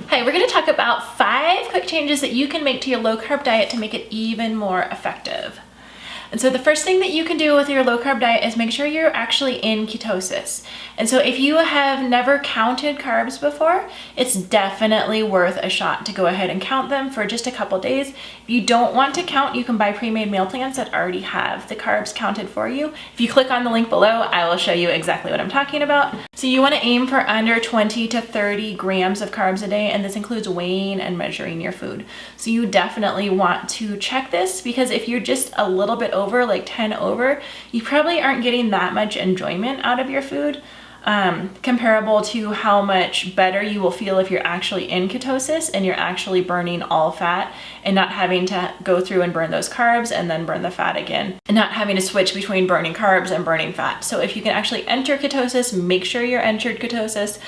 Hi, we're going to talk about 5 quick changes that you can make to your low carb diet to make it even more effective. And so the first thing that you can do with your low carb diet is make sure you're actually in ketosis. And so if you have never counted carbs before, it's definitely worth a shot to go ahead and count them for just a couple days. If you don't want to count, you can buy pre-made meal plans that already have the carbs counted for you. If you click on the link below, I will show you exactly what I'm talking about. So you want to aim for under 20 to 30 grams of carbs a day, and this includes weighing and measuring your food. So you definitely want to check this, because if you're just a little bit over, like 10 over, you probably aren't getting that much enjoyment out of your food, comparable to how much better you will feel if you're actually in ketosis and you're actually burning all fat and not having to go through and burn those carbs and then burn the fat again, and not having to switch between burning carbs and burning fat. So if you can actually enter ketosis, make sure you're entered ketosis.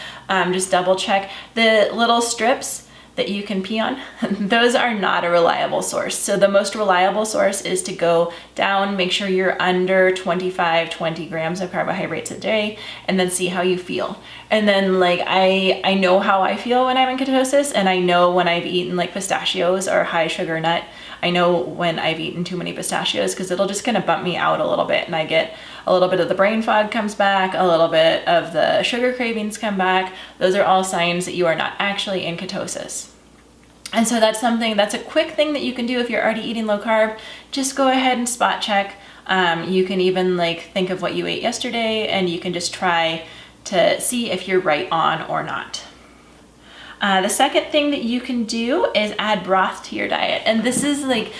Just double check the little strips that you can pee on. Those are not a reliable source. So the most reliable source is to go down, make sure you're under 20 grams of carbohydrates a day, and then see how you feel. And then like I know how I feel when I'm in ketosis, and I know when I've eaten like pistachios or high sugar nut. I know when I've eaten too many pistachios, because it'll just kind of bump me out a little bit, and I get a little bit of the brain fog comes back, a little bit of the sugar cravings come back. Those are all signs that you are not actually in ketosis. And so that's a quick thing that you can do if you're already eating low carb. Just go ahead and spot check. You can even like think of what you ate yesterday, and you can just try to see if you're right on or not. The second thing that you can do is add broth to your diet. And this is like,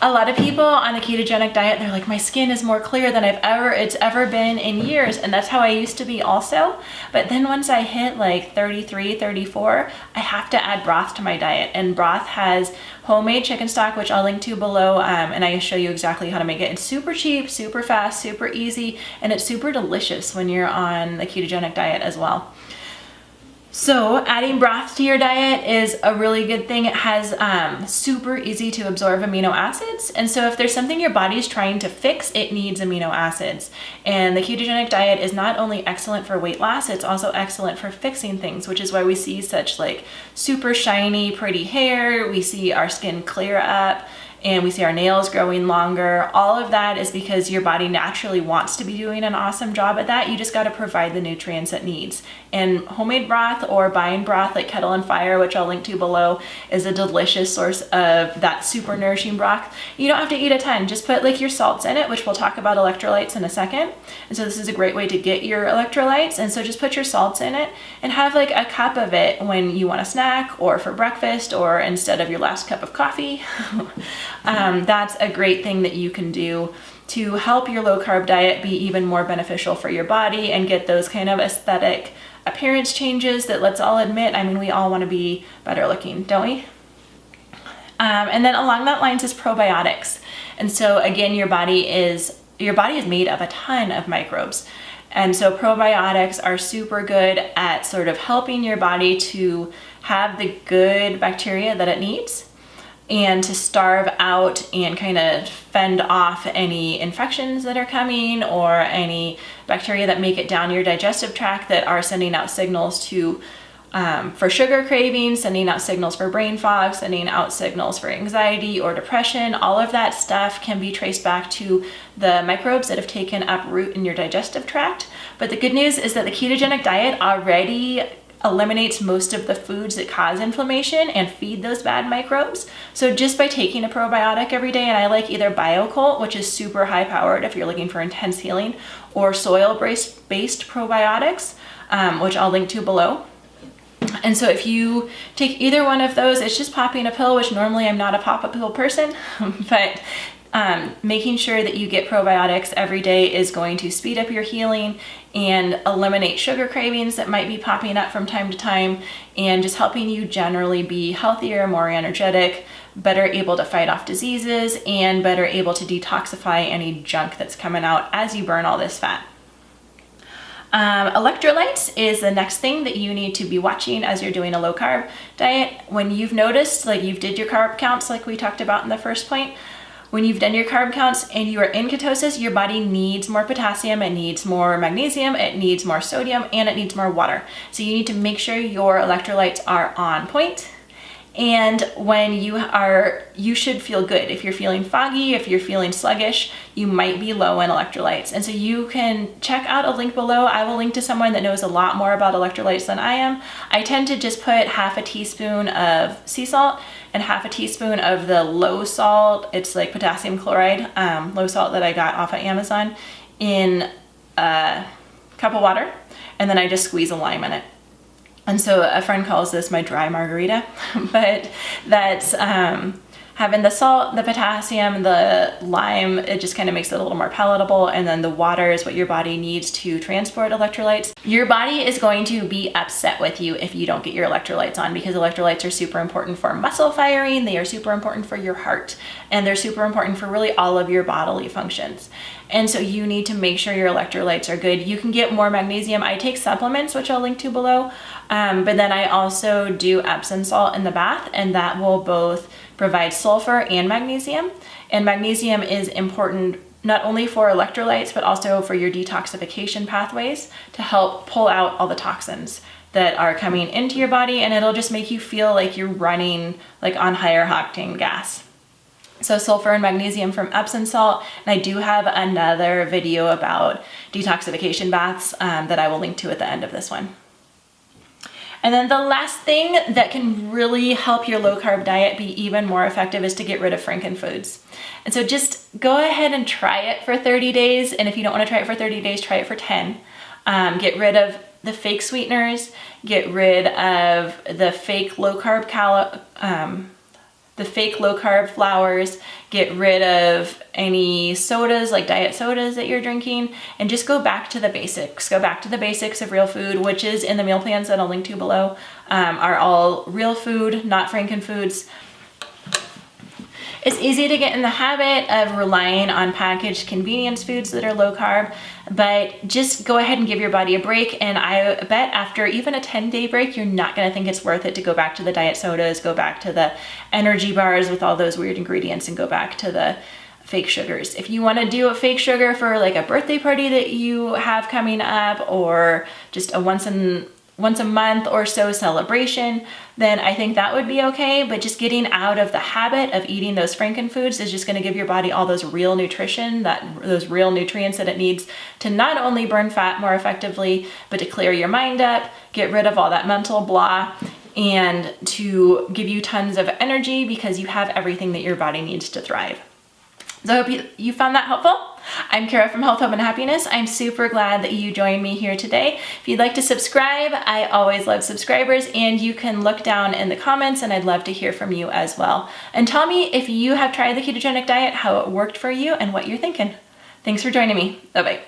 a lot of people on the ketogenic diet, they're like, my skin is more clear than it's ever been in years. And that's how I used to be also. But then once I hit like 33, 34, I have to add broth to my diet. And broth has homemade chicken stock, which I'll link to below. And I show you exactly how to make it. It's super cheap, super fast, super easy, and it's super delicious when you're on the ketogenic diet as well. So adding broth to your diet is a really good thing. It has super easy to absorb amino acids. And so if there's something your body's trying to fix, it needs amino acids. And the ketogenic diet is not only excellent for weight loss, it's also excellent for fixing things, which is why we see such like super shiny, pretty hair. We see our skin clear up, and we see our nails growing longer. All of that is because your body naturally wants to be doing an awesome job at that. You just got to provide the nutrients it needs. And homemade broth or buying broth like Kettle and Fire, which I'll link to below, is a delicious source of that super nourishing broth. You don't have to eat a ton. Just put like your salts in it, which we'll talk about electrolytes in a second. And so this is a great way to get your electrolytes. And so just put your salts in it and have like a cup of it when you want a snack or for breakfast or instead of your last cup of coffee. That's a great thing that you can do to help your low carb diet be even more beneficial for your body and get those kind of aesthetic appearance changes that, let's all admit, I mean, we all want to be better looking, don't we? And then along that lines is probiotics. And so again, your body is made of a ton of microbes. And so probiotics are super good at sort of helping your body to have the good bacteria that it needs, and to starve out and kind of fend off any infections that are coming or any bacteria that make it down your digestive tract that are sending out signals to for sugar cravings, sending out signals for brain fog, sending out signals for anxiety or depression. All of that stuff can be traced back to the microbes that have taken up root in your digestive tract. But the good news is that the ketogenic diet already eliminates most of the foods that cause inflammation and feed those bad microbes. So just by taking a probiotic every day, and I like either BioCult, which is super high powered if you're looking for intense healing, or soil-based probiotics, which I'll link to below. And so if you take either one of those, it's just popping a pill, which normally I'm not a pop-a pill person, but making sure that you get probiotics every day is going to speed up your healing and eliminate sugar cravings that might be popping up from time to time, and just helping you generally be healthier, more energetic, better able to fight off diseases, and better able to detoxify any junk that's coming out as you burn all this fat. Electrolytes is the next thing that you need to be watching as you're doing a low carb diet. When you've noticed, like you did your carb counts like we talked about in the first point, When you've done your carb counts and you are in ketosis, your body needs more potassium, it needs more magnesium, it needs more sodium, and it needs more water. So you need to make sure your electrolytes are on point. And when you should feel good. If you're feeling foggy, if you're feeling sluggish, you might be low in electrolytes. And so you can check out a link below. I will link to someone that knows a lot more about electrolytes than I am. I tend to just put half a teaspoon of sea salt and half a teaspoon of the low salt. It's like potassium chloride, low salt that I got off of Amazon, in a cup of water. And then I just squeeze a lime in it. And so a friend calls this my dry margarita, but that's having the salt, the potassium, the lime, it just kind of makes it a little more palatable. And then the water is what your body needs to transport electrolytes. Your body is going to be upset with you if you don't get your electrolytes on, because electrolytes are super important for muscle firing. They are super important for your heart, and they're super important for really all of your bodily functions. And so you need to make sure your electrolytes are good. You can get more magnesium. I take supplements, which I'll link to below. But then I also do Epsom salt in the bath, and that will both provide sulfur and magnesium. And magnesium is important not only for electrolytes, but also for your detoxification pathways to help pull out all the toxins that are coming into your body. And it'll just make you feel like you're running like on higher octane gas. So sulfur and magnesium from Epsom salt. And I do have another video about detoxification baths that I will link to at the end of this one. And then the last thing that can really help your low carb diet be even more effective is to get rid of frankenfoods. And so just go ahead and try it for 30 days. And if you don't want to try it for 30 days, try it for 10. Get rid of the fake sweeteners, get rid of the fake low carb flours, get rid of any sodas like diet sodas that you're drinking, and just go back to the basics. Go back to the basics of real food, which is in the meal plans that I'll link to below, are all real food, not frankenfoods. It's easy to get in the habit of relying on packaged convenience foods that are low carb, but just go ahead and give your body a break. And I bet after even a 10-day break, you're not gonna think it's worth it to go back to the diet sodas, go back to the energy bars with all those weird ingredients, and go back to the fake sugars. If you wanna do a fake sugar for like a birthday party that you have coming up, or just a once a month or so celebration, then I think that would be okay. But just getting out of the habit of eating those frankenfoods is just going to give your body all those real nutrition, those real nutrients that it needs to not only burn fat more effectively, but to clear your mind up, get rid of all that mental blah, and to give you tons of energy, because you have everything that your body needs to thrive. So I hope you found that helpful. I'm Kara from Health, Hope, and Happiness. I'm super glad that you joined me here today. If you'd like to subscribe, I always love subscribers, and you can look down in the comments, and I'd love to hear from you as well. And tell me if you have tried the ketogenic diet, how it worked for you, and what you're thinking. Thanks for joining me. Bye-bye.